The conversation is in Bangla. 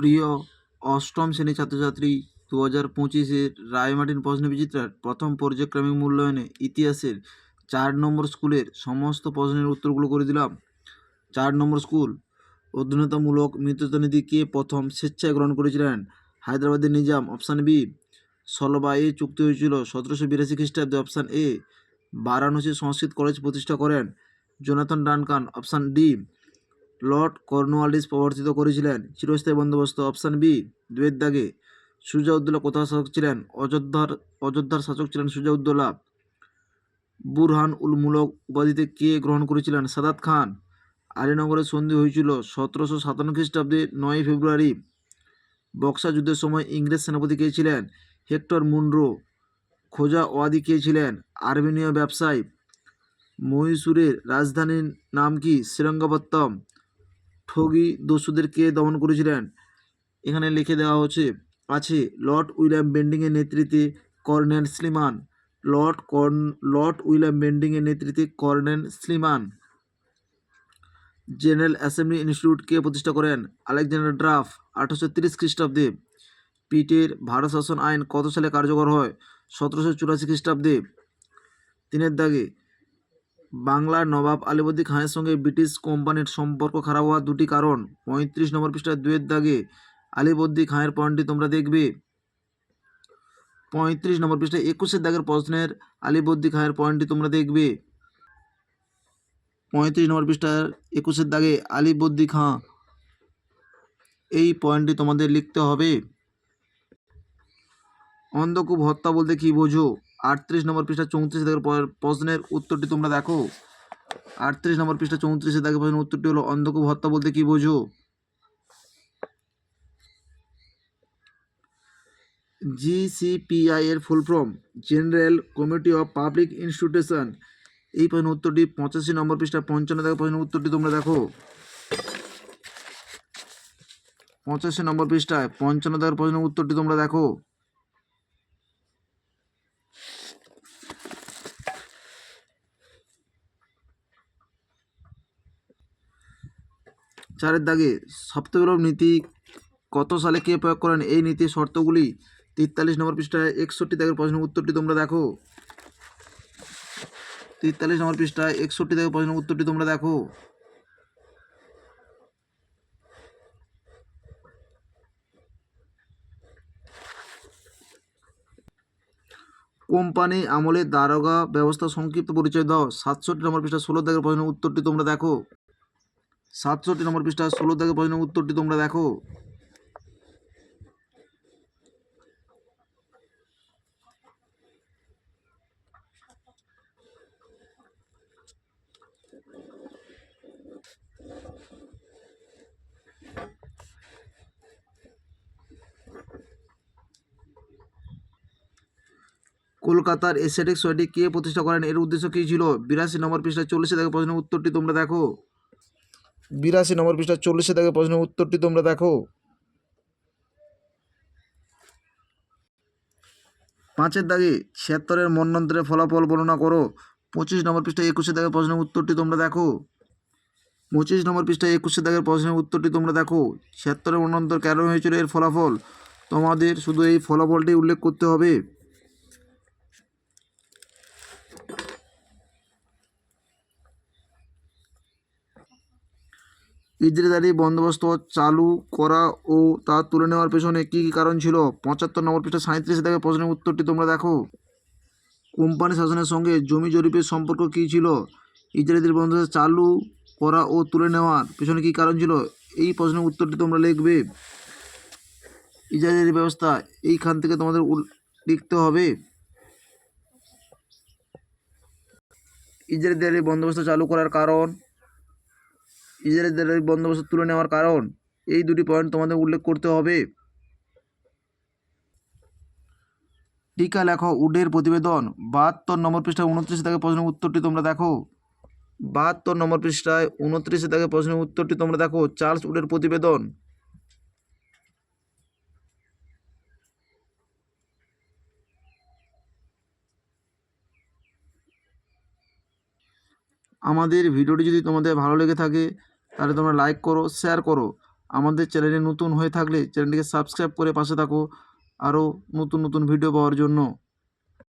প্রিয় অষ্টম শ্রেণীর ছাত্রছাত্রী, 2025-এর রায়মার্টিন প্রশ্নবিচিত্রার প্রথম পর্যায়ক্রমিক মূল্যায়নে ইতিহাসের 4 নম্বর স্কুলের সমস্ত প্রশ্নের উত্তরগুলো করে দিলাম। 4 নম্বর স্কুল, অধীনতামূলক মৃত্যুনীতি কে প্রথম স্বেচ্ছায় গ্রহণ করেছিলেন? হায়দ্রাবাদের Nizam. Option B. Salbai চুক্তি হয়েছিল 1782 খ্রিস্টাব্দে। Option A. Varanasi Sanskrit college প্রতিষ্ঠা করেন Jonathan Duncan. Option D. Lord Cornwallis প্রবর্তিত করেছিলেন চিরস্থায়ী বন্দোবস্ত। Option B. দুয়ের দাগে সুজাউদ্দৌলা কোথায় শাসক ছিলেন? অযোধ্যার শাসক ছিলেন সুজাউদ্দৌলা। বুরহান উল মুলক উপাধিতে কে গ্রহণ করেছিলেন? সাদাত খান। আলীনগরের সন্ধি হয়েছিল 1757 খ্রিস্টাব্দে 9 ফেব্রুয়ারি। বক্সা যুদ্ধের সময় ইংরেজ সেনাপতি কে ছিলেন? Hector Munro. খোজা ওয়াদি কে ছিলেন? আর্মেনীয় ব্যবসায়ী। মহীশূরের রাজধানীর নাম কি? শ্রীরঙ্গপত্তম। ঠগী দস্যুদের কে দমন করেছিলেন? এখানে লিখে দেওয়া আছে লর্ড উইলিয়াম বেন্টিংয়ের নেতৃত্বে কর্নেল স্লিমান। লর্ড উইলিয়াম বেন্টিংয়ের নেতৃত্বে কর্নেল স্লিমান। জেনারেল অ্যাসেম্বলি ইনস্টিটিউট কে প্রতিষ্ঠা করেন? আলেকজান্ডার ড্রাফ 1830 খ্রিস্টাব্দে। পিটের ভারত শাসন আইন কত সালে কার্যকর হয়? 1784 খ্রিস্টাব্দে। 3-এর দাগে বাংলার নবাব আলীবর্দী খানের সঙ্গে ব্রিটিশ কোম্পানির সম্পর্ক খারাপ হওয়ার 2টি কারণ। 35 নম্বর পৃষ্ঠায় 2-এর দাগে আলীবর্দী খানের পয়েন্টটি তোমরা দেখবে। 35 নম্বর পৃষ্ঠায় 21-এর দাগের প্রশ্নের আলীবর্দী খানের পয়েন্টটি তোমরা দেখবে। 35 নম্বর পৃষ্ঠার 21-এর দাগে আলীবর্দী খাঁ, এই পয়েন্টটি তোমাদের লিখতে হবে। অন্ধকূপ হত্যা বলতে কি বোঝো? 38 নম্বর পৃষ্ঠা 34 দাগের প্রশ্নের উত্তরটি তোমরা দেখো। 38 নম্বর পৃষ্ঠা 34 দাগের প্রশ্নের উত্তরটি হলো অন্ধকূপ হত্যা বলতে কি বোঝো? GCPI এর full form general committee of public institution. এই প্রশ্নের উত্তরটি 85 নম্বর পৃষ্ঠা 55 দাগের প্রশ্নের উত্তরটি তোমরা দেখো। 85 নম্বর পৃষ্ঠায় 55 দাগের প্রশ্নের উত্তরটি তোমরা দেখো। চারের দাগে সপ্তবিপ্লব নীতি কত সালে কে প্রয়োগ করেন? এই নীতির শর্তগুলি। 43 নম্বর পৃষ্ঠায় 61 দাগের প্রশ্নের উত্তরটি তোমরা দেখো। 43 নম্বর পৃষ্ঠায় 61 দাগের প্রশ্নের উত্তরটি তোমরা দেখো। কোম্পানি আমলে দারোগা ব্যবস্থা সংক্ষিপ্ত পরিচয় দাও। 67 নম্বর পৃষ্ঠা 16 দাগের প্রশ্নের উত্তরটি তোমরা দেখো। 67 নম্বর পৃষ্ঠা 16 দাগের প্রশ্নের উত্তরটি তোমরা দেখো। কলকাতার এশিয়াটিক সোসাইটি কে প্রতিষ্ঠা করেন? এর উদ্দেশ্য কী ছিল? 82 নম্বর পৃষ্ঠা 40 দাগের প্রশ্নের উত্তরটি তোমরা দেখো। 82 নম্বর পৃষ্ঠা 40 দাগের প্রশ্নের উত্তরটি তোমরা দেখো। 5-এর দাগে 76-এর মন্বন্তরের ফলাফল বর্ণনা করো। 25 নম্বর পৃষ্ঠা 21 দাগের প্রশ্নের উত্তরটি তোমরা দেখো। 25 নম্বর পৃষ্ঠায় 21 দাগের প্রশ্নের উত্তরটি তোমরা দেখো। 76-এর মন্বন্তর কেন হয়েছিল? এর ফলাফল তোমাদের শুধু এই ফলাফলটি উল্লেখ করতে হবে। ইজরাদারি বন্দোবস্ত চালু করা ও তা তুলে নেওয়ার পেছনে কী কী কারণ ছিল? 75 নম্বর পৃষ্ঠা 37 দাগের প্রশ্নের উত্তরটি তোমরা দেখো। কোম্পানি শাসনের সঙ্গে জমি জরিপের সম্পর্ক কী ছিল? ইজরাদারি বন্দোবস্ত চালু করা ও তুলে নেওয়ার পেছনে কী কারণ ছিল? এই প্রশ্নের উত্তরটি তোমরা লিখবে। ইজরাদারি ব্যবস্থা এইখান থেকে তোমাদের লিখতে হবে। ইজরাদারি বন্দোবস্ত চালু করার কারণ, ইজরাদারি বন্দোবস্ত তুলে নেওয়ার কারণ, এই দুটি পয়েন্ট তোমাদের উল্লেখ করতে হবে। টিকা লেখো উডের প্রতিবেদন। 72 নম্বর পৃষ্ঠায় 29 দাগের প্রশ্নের উত্তরটি তোমরা দেখো। 72 নম্বর পৃষ্ঠায় 29 দাগের প্রশ্নের উত্তরটি তোমরা দেখো। চার্লস উডের প্রতিবেদন। আমাদের ভিডিওটি যদি তোমাদের ভালো লেগে থাকে তাহলে তোমরা লাইক করো, শেয়ার করো আমাদের চ্যানেলে নতুন হয়ে থাকলে চ্যানেলটিকে সাবস্ক্রাইব করে পাশে থাকো আরও নতুন নতুন ভিডিও পাওয়ার জন্য।